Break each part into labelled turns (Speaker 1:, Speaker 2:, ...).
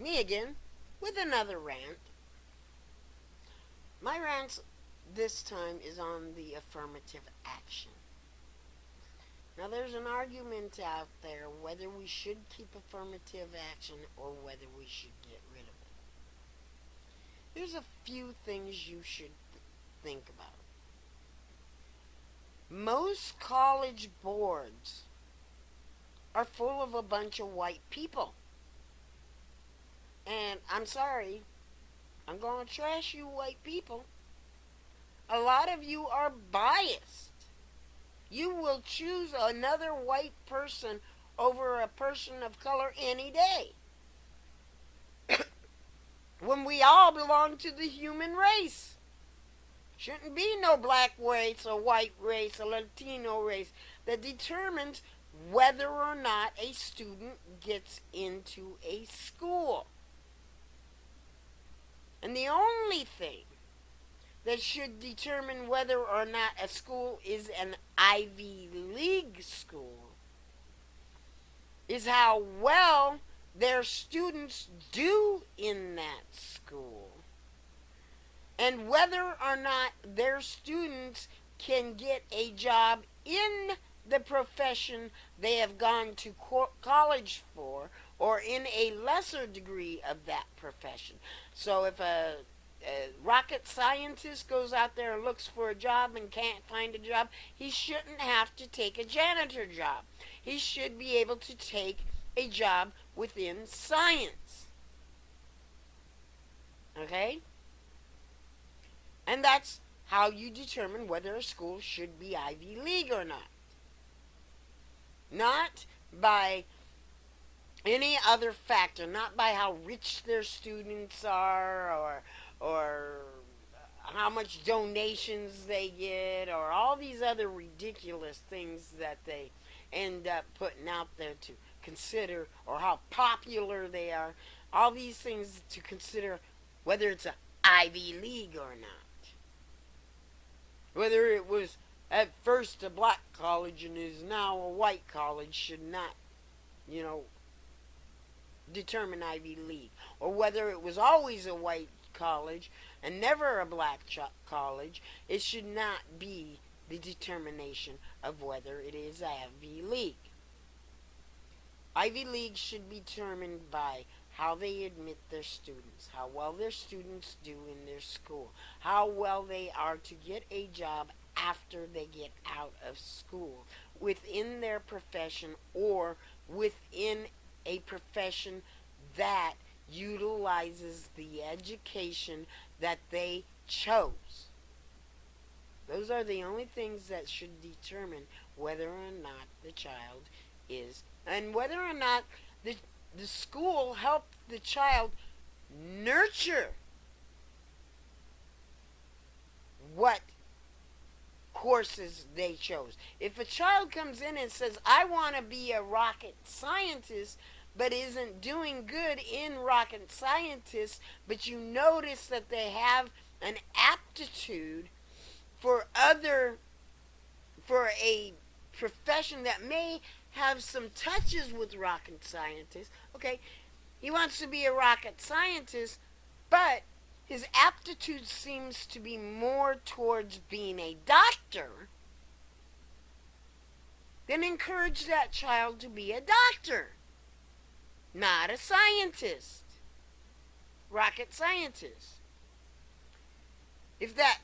Speaker 1: Me again with another rant. My rant this time is on the affirmative action. Now, there's an argument out there whether we should keep affirmative action or whether we should get rid of it. There's a few things you should think about. Most college boards are full of a bunch of white people. And I'm sorry, I'm going to trash you white people. A lot of you are biased. You will choose another white person over a person of color any day. When we all belong to the human race. Shouldn't be no black race, a white race, a Latino race that determines whether or not a student gets into a school. And the only thing that should determine whether or not a school is an Ivy League school is how well their students do in that school. And whether or not their students can get a job in the profession they have gone to college for, or in a lesser degree of that profession. So if a rocket scientist goes out there and looks for a job and can't find a job, he shouldn't have to take a janitor job. He should be able to take a job within science. Okay? And that's how you determine whether a school should be Ivy League or not. Not by any other factor, not by how rich their students are or how much donations they get or all these other ridiculous things that they end up putting out there to consider, or how popular they are. All these things to consider whether it's an Ivy League or not. Whether it was at first a black college and is now a white college should not, determine Ivy League. Or whether it was always a white college and never a black college, it should not be the determination of whether it is Ivy League. Ivy League should be determined by how they admit their students, how well their students do in their school, how well they are to get a job after they get out of school, within their profession or within a profession that utilizes the education that they chose. Those are the only things that should determine whether or not the child is, and whether or not the school helped the child nurture what courses they chose. If a child comes in and says, I want to be a rocket scientist, but isn't doing good in rocket scientist, but you notice that they have an aptitude for a profession that may have some touches with rocket scientists. Okay, he wants to be a rocket scientist, but his aptitude seems to be more towards being a doctor. Then encourage that child to be a doctor, not a scientist, rocket scientist. If that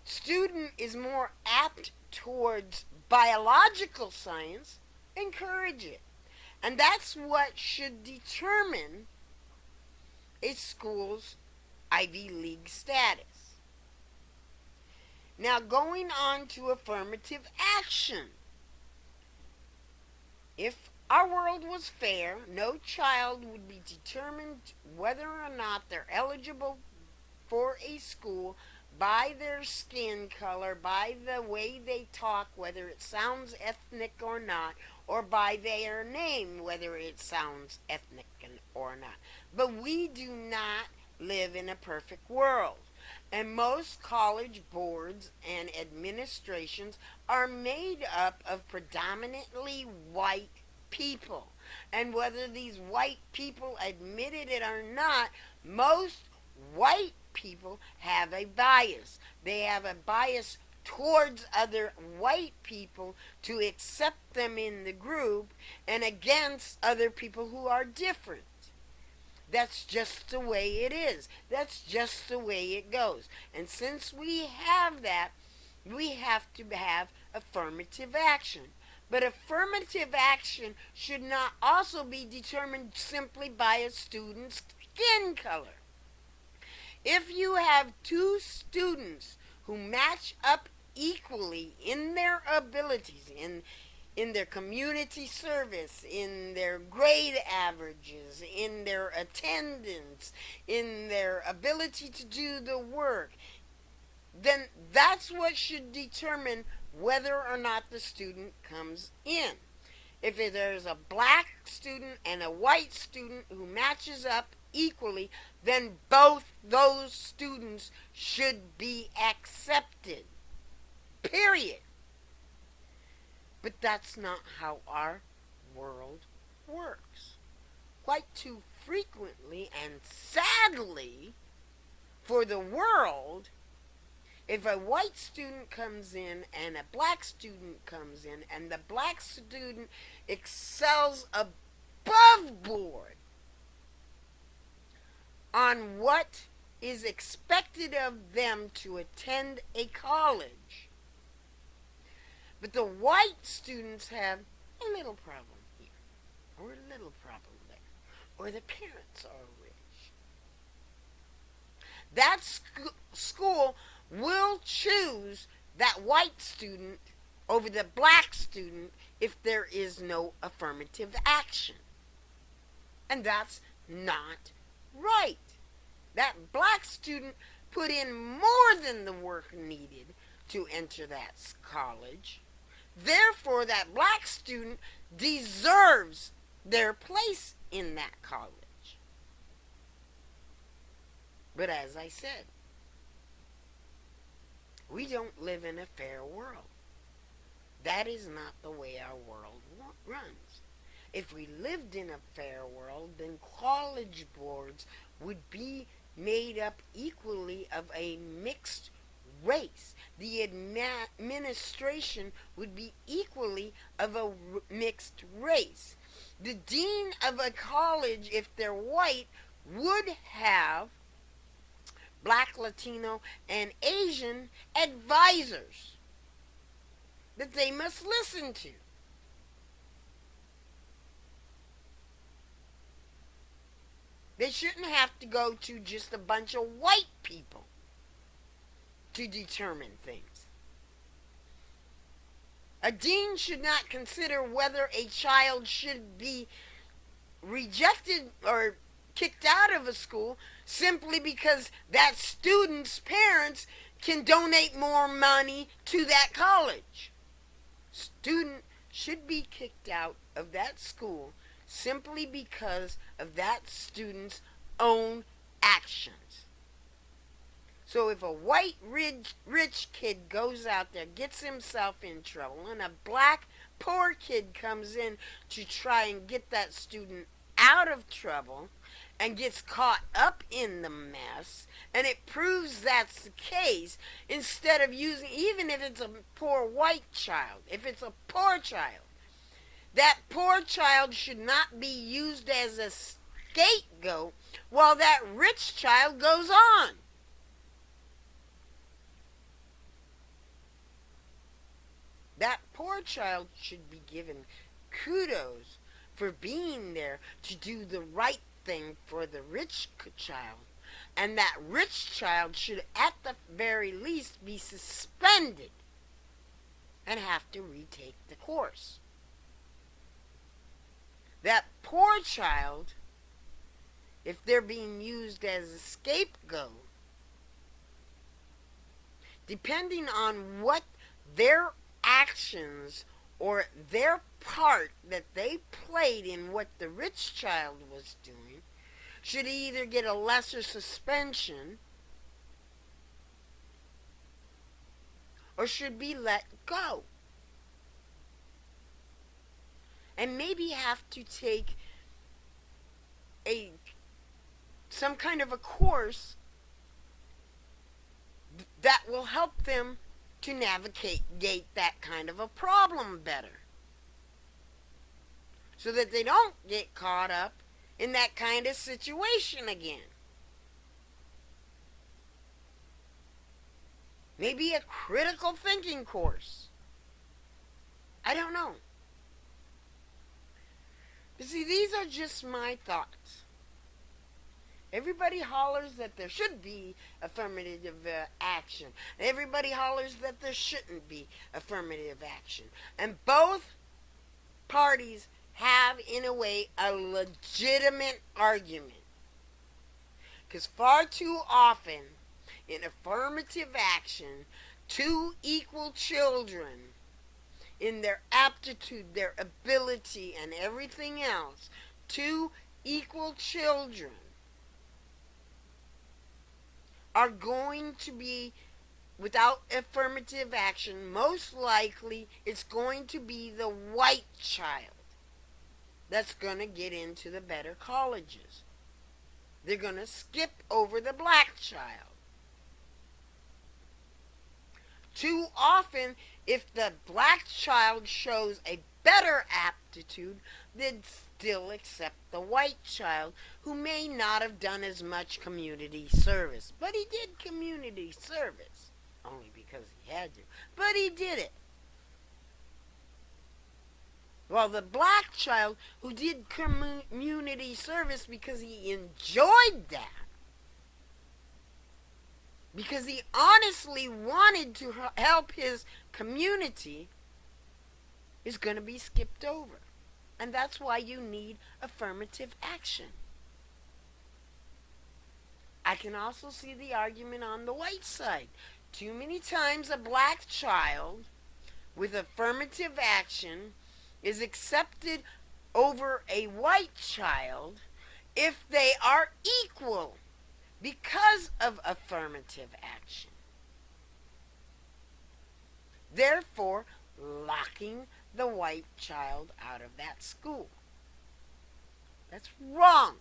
Speaker 1: student is more apt towards biological science, encourage it. And that's what should determine a school's Ivy League status. Now, going on to affirmative action. If our world was fair, no child would be determined whether or not they're eligible for a school by their skin color, by the way they talk, whether it sounds ethnic or not, or by their name, whether it sounds ethnic or not. But we do not live in a perfect world. And most college boards and administrations are made up of predominantly white people. And whether these white people admitted it or not, most white people have a bias. They have a bias towards other white people to accept them in the group and against other people who are different. That's just the way it is. That's just the way it goes. And since we have that, we have to have affirmative action. But affirmative action should not also be determined simply by a student's skin color. If you have two students who match up equally in their abilities, in their community service, in their grade averages, in their attendance, in their ability to do the work, then that's what should determine whether or not the student comes in. If there's a black student and a white student who matches up equally, then both those students should be accepted. Period. But that's not how our world works. Quite too frequently and sadly for the world, if a white student comes in and a black student comes in and the black student excels above board on what is expected of them to attend a college, but the white students have a little problem here, or a little problem there, or the parents are rich, that school will choose that white student over the black student if there is no affirmative action. And that's not right. That black student put in more than the work needed to enter that college. Therefore, that black student deserves their place in that college. But as I said, we don't live in a fair world. That is not the way our world runs. If we lived in a fair world, then college boards would be made up equally of a mixed race. The administration would be equally of a mixed race. The dean of a college, if they're white, would have Black, Latino, and Asian advisors that they must listen to. They shouldn't have to go to just a bunch of white people to determine things. A dean should not consider whether a child should be rejected or kicked out of a school simply because that student's parents can donate more money to that college. Student should be kicked out of that school simply because of that student's own actions. So if a white rich kid goes out there, gets himself in trouble, and a black poor kid comes in to try and get that student out of trouble and gets caught up in the mess, and it proves that's the case, instead of using, even if it's a poor white child, if it's a poor child, that poor child should not be used as a scapegoat while that rich child goes on. That poor child should be given kudos for being there to do the right thing for the rich child. And that rich child should at the very least be suspended and have to retake the course. That poor child, if they're being used as a scapegoat, depending on what their actions or their part that they played in what the rich child was doing, should either get a lesser suspension or should be let go. and maybe have to take a some kind of a course that will help them to navigate that kind of a problem better, so that they don't get caught up in that kind of situation again. Maybe a critical thinking course. I don't know. But see, these are just my thoughts. Everybody hollers that there should be affirmative action. Everybody hollers that there shouldn't be affirmative action. And both parties have, in a way, a legitimate argument. Because far too often, in affirmative action, two equal children, in their aptitude, their ability, and everything else, two equal children are going to be, without affirmative action, most likely it's going to be the white child that's going to get into the better colleges. They're going to skip over the black child. Too often, if the black child shows a better aptitude, they'd still accept the white child, who may not have done as much community service. But he did community service, only because he had to. But he did it. While the black child, who did community service because he enjoyed that, because he honestly wanted to help his community, is going to be skipped over. And that's why you need affirmative action. I can also see the argument on the white side. Too many times a black child with affirmative action is accepted over a white child if they are equal because of affirmative action. Therefore, locking the white child out of that school. That's wrong.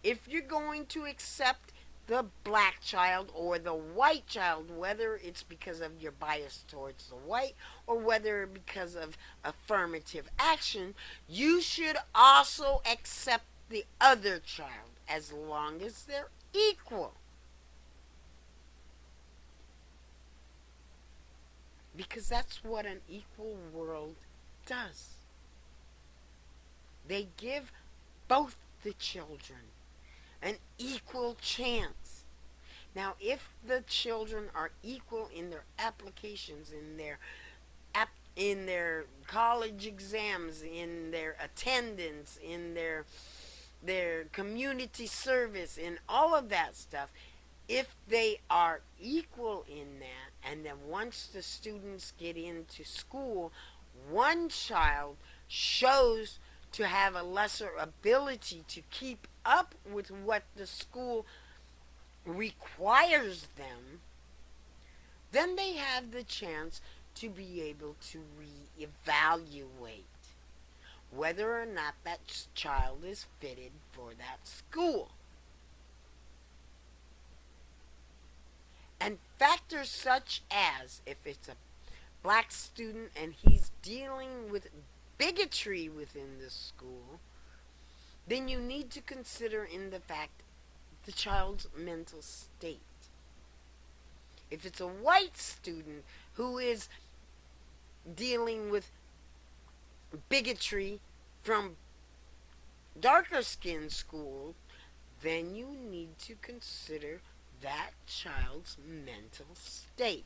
Speaker 1: If you're going to accept the black child or the white child, whether it's because of your bias towards the white or whether because of affirmative action, you should also accept the other child as long as they're equal. Because that's what an equal world does. They give both the children an equal chance. Now, if the children are equal in their applications, in their college exams, in their attendance, in their community service, in all of that stuff, if they are equal in that, and then once the students get into school, one child shows to have a lesser ability to keep up with what the school requires them, then they have the chance to be able to reevaluate whether or not that child is fitted for that school. And factors such as, if it's a black student and he's dealing with bigotry within the school, then you need to consider in the fact the child's mental state. If it's a white student who is dealing with bigotry from darker skinned school, then you need to consider that child's mental state.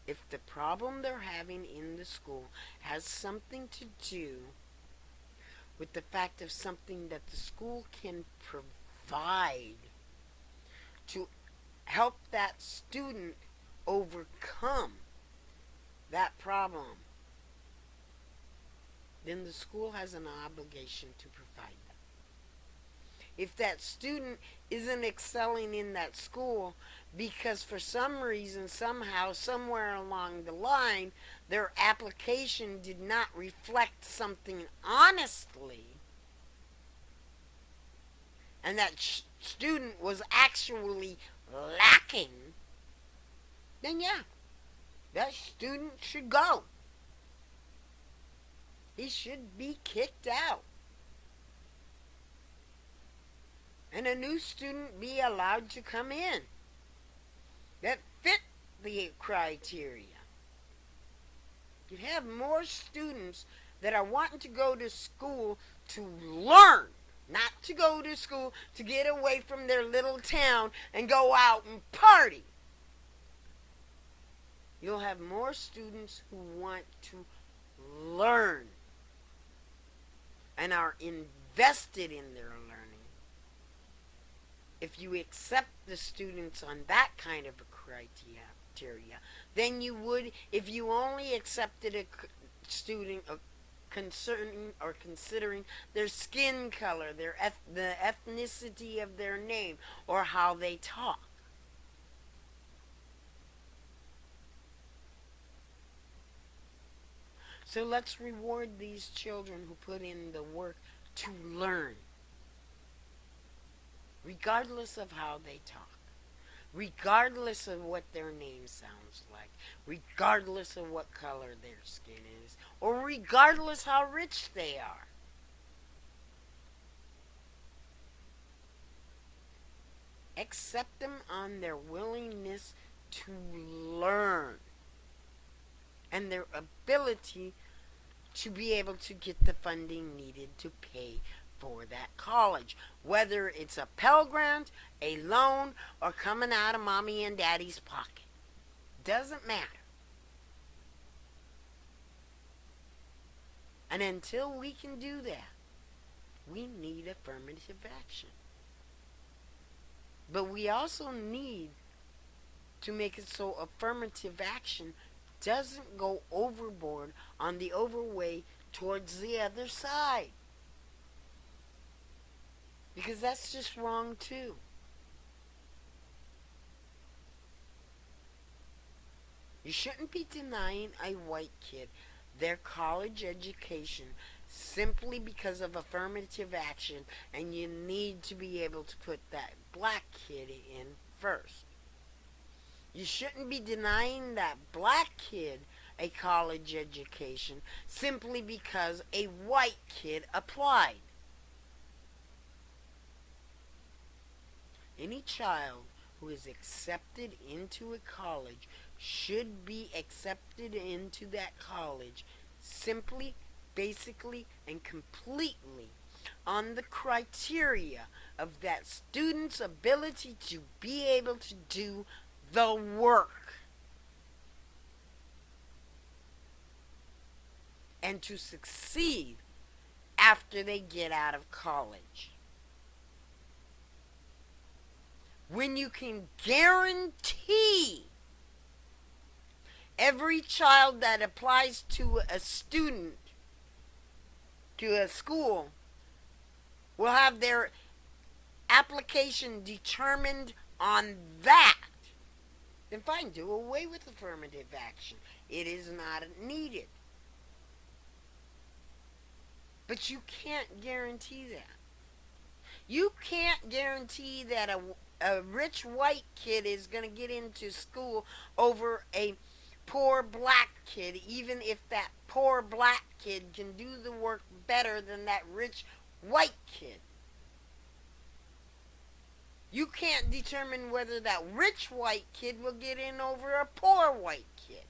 Speaker 1: If the problem they're having in the school has something to do with the fact of something that the school can provide to help that student overcome that problem, then the school has an obligation to provide that. If that student isn't excelling in that school because for some reason, somehow, somewhere along the line, their application did not reflect something honestly, and that student was actually lacking, then yeah, that student should go. He should be kicked out. And a new student be allowed to come in that fit the criteria. You have more students that are wanting to go to school to learn, not to go to school to get away from their little town and go out and party. You'll have more students who want to learn and are invested in their learning. If you accept the students on that kind of a criteria, than you would if you only accepted a student considering their skin color, the ethnicity of their name, or how they talk. So let's reward these children who put in the work to learn, regardless of how they talk, regardless of what their name sounds like, regardless of what color their skin is, or regardless how rich they are. Accept them on their willingness to learn and their ability to be able to get the funding needed to pay for that college, whether it's a Pell Grant, a loan, or coming out of mommy and daddy's pocket. Doesn't matter. And until we can do that, we need affirmative action. But we also need to make it so affirmative action doesn't go overboard on the overway towards the other side. Because that's just wrong too. You shouldn't be denying a white kid their college education simply because of affirmative action, and you need to be able to put that black kid in first. You shouldn't be denying that black kid a college education simply because a white kid applied. Any child who is accepted into a college should be accepted into that college simply, basically, and completely on the criteria of that student's ability to be able to do the work and to succeed after they get out of college. When you can guarantee every child that applies to a student, to a school, will have their application determined on that, then fine, do away with affirmative action. It is not needed. But you can't guarantee that. You can't guarantee that a rich white kid is going to get into school over a poor black kid, even if that poor black kid can do the work better than that rich white kid. You can't determine whether that rich white kid will get in over a poor white kid.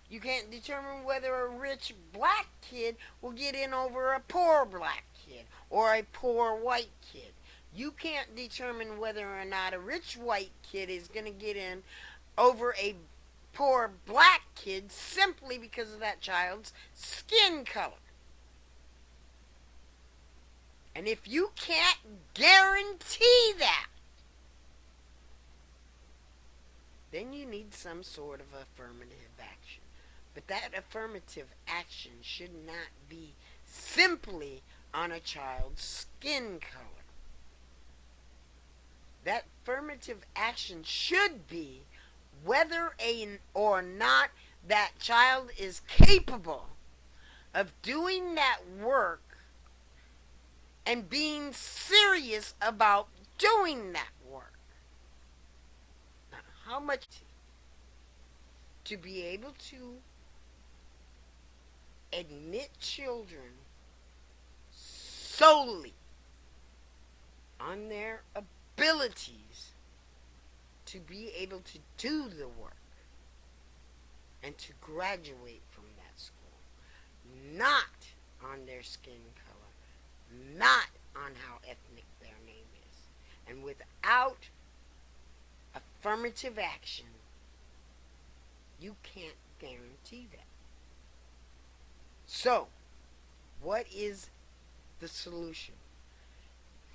Speaker 1: You can't determine whether a rich black kid will get in over a poor black kid or a poor white kid. You can't determine whether or not a rich white kid is going to get in over a poor black kid simply because of that child's skin color. And if you can't guarantee that, then you need some sort of affirmative action. But that affirmative action should not be simply on a child's skin color. That affirmative action should be whether or not that child is capable of doing that work and being serious about doing that work. Now, how much to be able to admit children solely on their abilities to be able to do the work and to graduate from that school, not on their skin color, not on how ethnic their name is. And without affirmative action, you can't guarantee that. So, what is the solution?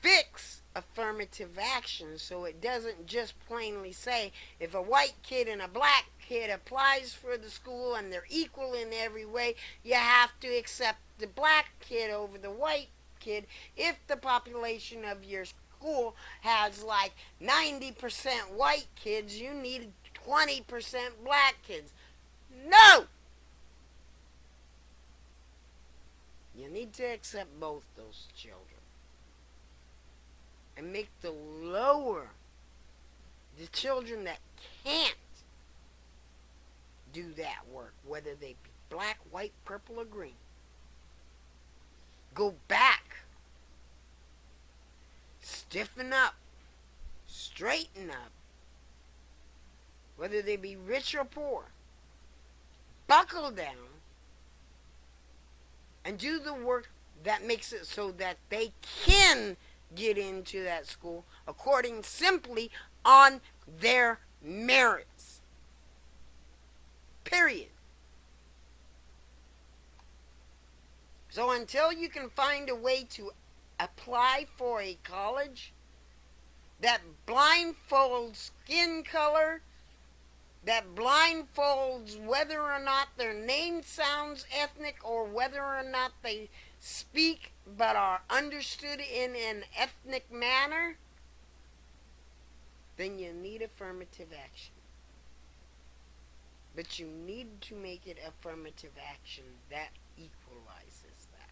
Speaker 1: Fix affirmative action so it doesn't just plainly say if a white kid and a black kid applies for the school and they're equal in every way, you have to accept the black kid over the white kid. If the population of your school has like 90% white kids, you need 20% black kids. No! You need to accept both those children and make the children that can't do that work, whether they be black, white, purple, or green, go back, stiffen up, straighten up, whether they be rich or poor, buckle down, and do the work that makes it so that they can get into that school according simply on their merits. Period. So until you can find a way to apply for a college that blindfolds skin color, that blindfolds whether or not their name sounds ethnic or whether or not they speak but are understood in an ethnic manner, then you need affirmative action. But you need to make it affirmative action that equalizes that.